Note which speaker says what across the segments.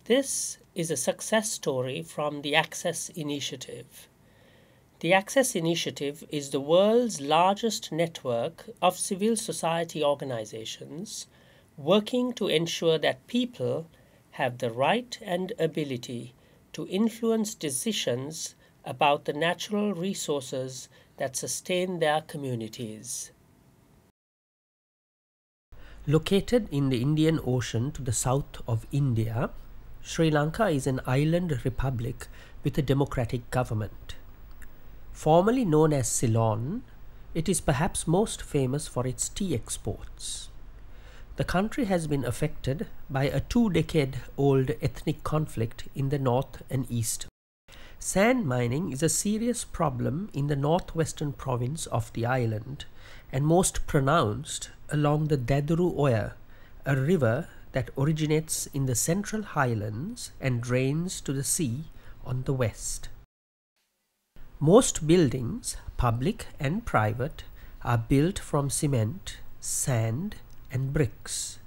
Speaker 1: This is a success story from the Access Initiative. The Access Initiative is the world's largest network of civil society organizations working to ensure that people have the right and ability to influence decisions about the natural resources that sustain their communities. Located in the Indian Ocean to the south of India, Sri Lanka is an island republic with a democratic government. Formerly known as Ceylon, it is perhaps most famous for its tea exports. The country has been affected by a 2-decade-old ethnic conflict in the north and east. Sand mining is a serious problem in the northwestern province of the island, and most pronounced along the Deduru Oya, a river that originates in the central highlands and drains to the sea on the west. Most buildings, public and private, are built from cement, sand, and bricks.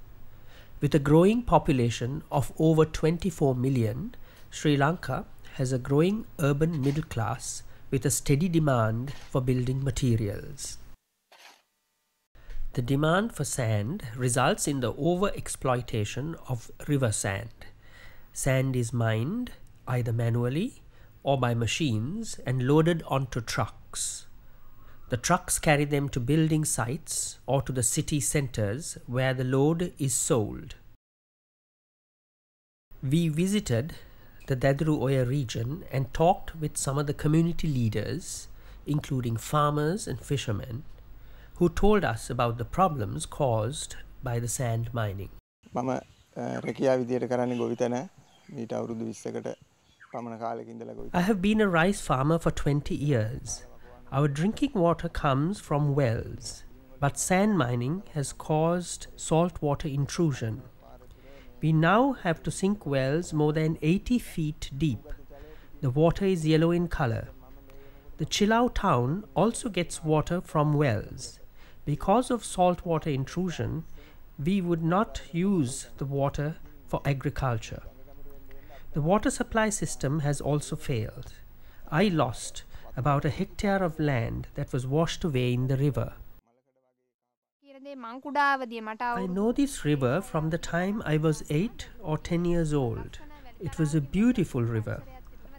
Speaker 1: With a growing population of over 24 million, Sri Lanka has a growing urban middle class with a steady demand for building materials. The demand for sand results in the over-exploitation of river sand. Sand is mined either manually or by machines and loaded onto trucks. The trucks carry them to building sites or to the city centers where the load is sold. We visited the Deduru Oya region and talked with some of the community leaders, including farmers and fishermen, who told us about the problems caused by the sand mining. I have been a rice farmer for 20 years. Our drinking water comes from wells, but sand mining has caused saltwater intrusion. We now have to sink wells more than 80 feet deep. The water is yellow in color. The Chilau town also gets water from wells. Because of saltwater intrusion, we would not use the water for agriculture. The water supply system has also failed. I lost about a hectare of land that was washed away in the river. I know this river from the time I was 8 or 10 years old. It was a beautiful river.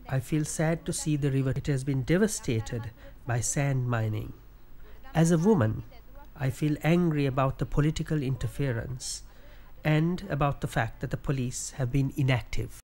Speaker 1: I feel sad to see the river. It has been devastated by sand mining. As a woman, I feel angry about the political interference and about the fact that the police have been inactive.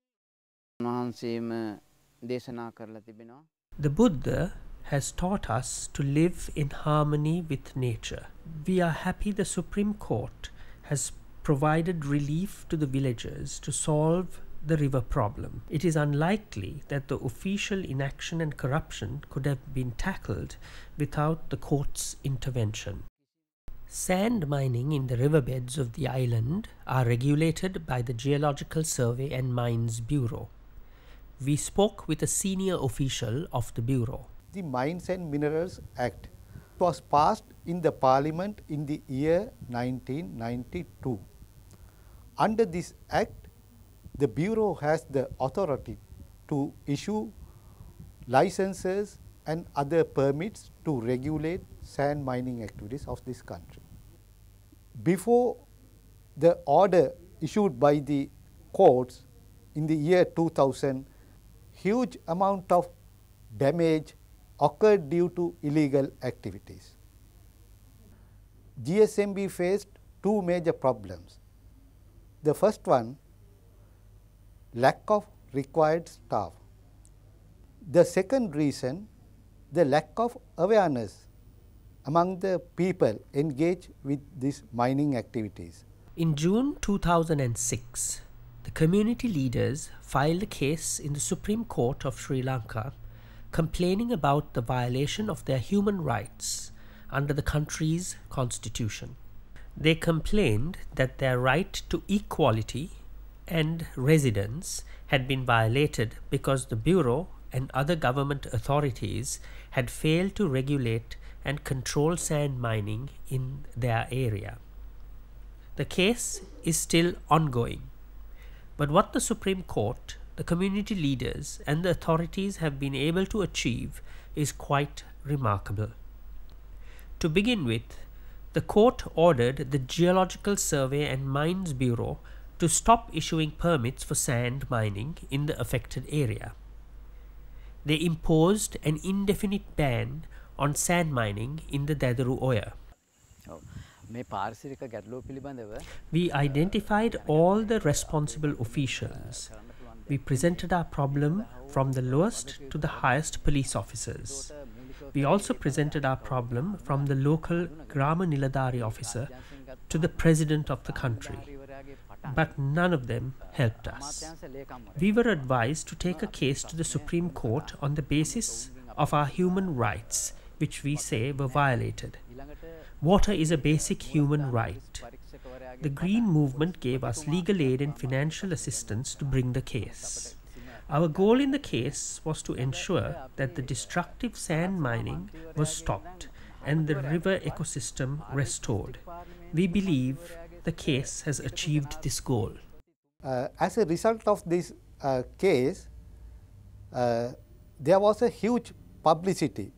Speaker 1: The Buddha has taught us to live in harmony with nature. We are happy the Supreme Court has provided relief to the villagers to solve the river problem. It is unlikely that the official inaction and corruption could have been tackled without the court's intervention. Sand mining in the riverbeds of the island are regulated by the Geological Survey and Mines Bureau. We spoke with a senior official of the Bureau.
Speaker 2: The Mines and Minerals Act was passed in the Parliament in the year 1992. Under this Act, the Bureau has the authority to issue licenses and other permits to regulate sand mining activities of this country. Before the order issued by the courts in the year 2000, huge amount of damage occurred due to illegal activities. GSMB faced two major problems. The first one, lack of required staff. The second reason, the lack of awareness among the people engaged with these mining activities.
Speaker 1: In June 2006, the community leaders filed a case in the Supreme Court of Sri Lanka complaining about the violation of their human rights under the country's constitution. They complained that their right to equality and residence had been violated because the Bureau and other government authorities had failed to regulate and control sand mining in their area. The case is still ongoing. But what the Supreme Court, the community leaders and the authorities have been able to achieve is quite remarkable. To begin with, the court ordered the Geological Survey and Mines Bureau to stop issuing permits for sand mining in the affected area. They imposed an indefinite ban on sand mining in the Deduru Oya. We identified all the responsible officials. We presented our problem from the lowest to the highest police officers. We also presented our problem from the local Grama Niladhari officer to the president of the country. But none of them helped us. We were advised to take a case to the Supreme Court on the basis of our human rights, which we say were violated. Water is a basic human right. The Green Movement gave us legal aid and financial assistance to bring the case. Our goal in the case was to ensure that the destructive sand mining was stopped and the river ecosystem restored. We believe the case has achieved this goal.
Speaker 2: As a result of this case, there was a huge publicity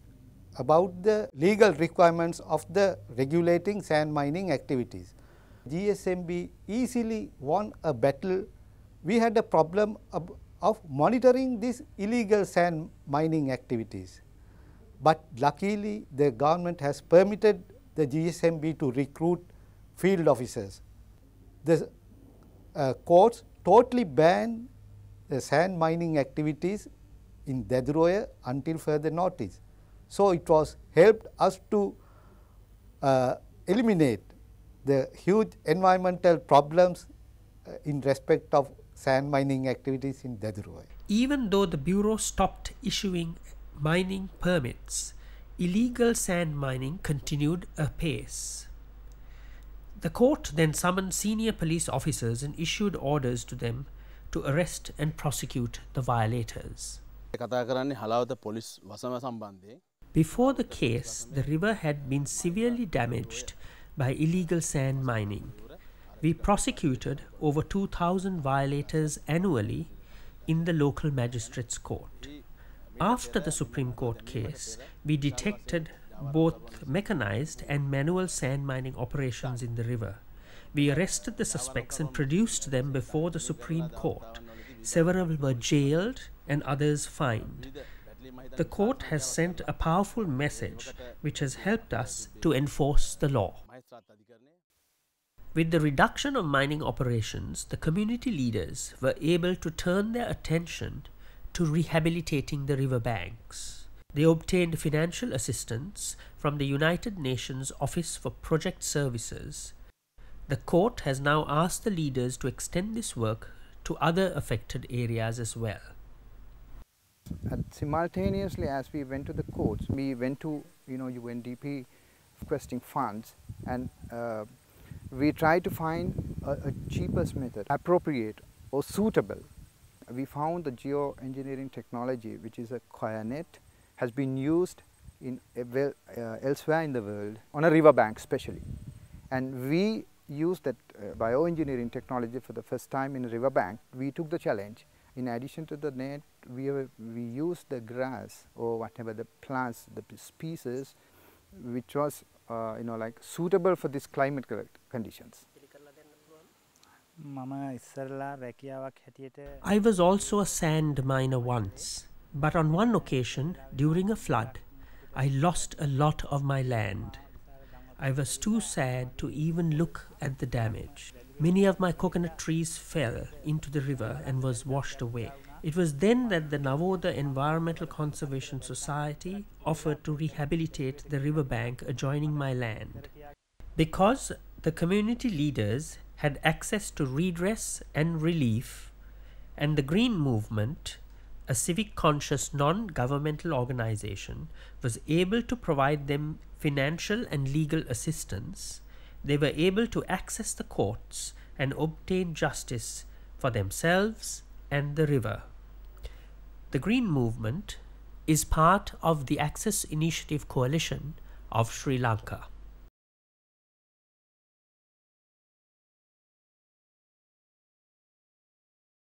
Speaker 2: about the legal requirements of the regulating sand mining activities. GSMB easily won a battle. We had a problem of monitoring these illegal sand mining activities. But luckily, the government has permitted the GSMB to recruit field officers. The courts totally banned the sand mining activities in Deduru Oya until further notice. So it was helped us to eliminate the huge environmental problems in respect of sand mining activities in Deduru Oya.
Speaker 1: Even though the Bureau stopped issuing mining permits, illegal sand mining continued apace. The court then summoned senior police officers and issued orders to them to arrest and prosecute the violators. Before the case, the river had been severely damaged by illegal sand mining. We prosecuted over 2,000 violators annually in the local magistrates' court. After the Supreme Court case, we detected both mechanized and manual sand mining operations in the river. We arrested the suspects and produced them before the Supreme Court. Several were jailed and others fined. The court has sent a powerful message which has helped us to enforce the law. With the reduction of mining operations, the community leaders were able to turn their attention to rehabilitating the river banks. They obtained financial assistance from the United Nations Office for Project Services. The court has now asked the leaders to extend this work to other affected areas as well.
Speaker 3: And simultaneously, as we went to the courts, we went to UNDP requesting funds, and we tried to find a cheapest method, appropriate or suitable. We found the geoengineering technology, which is a coir net, has been used in elsewhere in the world on a river bank especially, and we used that bioengineering technology for the first time in a river bank. We took the challenge. In addition to the net, we used the grass or whatever the plants, the species, which was suitable for this climate conditions.
Speaker 1: I was also a sand miner once, but on one occasion during a flood, I lost a lot of my land. I was too sad to even look at the damage. Many of my coconut trees fell into the river and was washed away. It was then that the Navoda Environmental Conservation Society offered to rehabilitate the riverbank adjoining my land. Because the community leaders had access to redress and relief, and the Green Movement, a civic conscious non-governmental organization, was able to provide them financial and legal assistance, they were able to access the courts and obtain justice for themselves and the river. The Green Movement is part of the Access Initiative Coalition of Sri Lanka.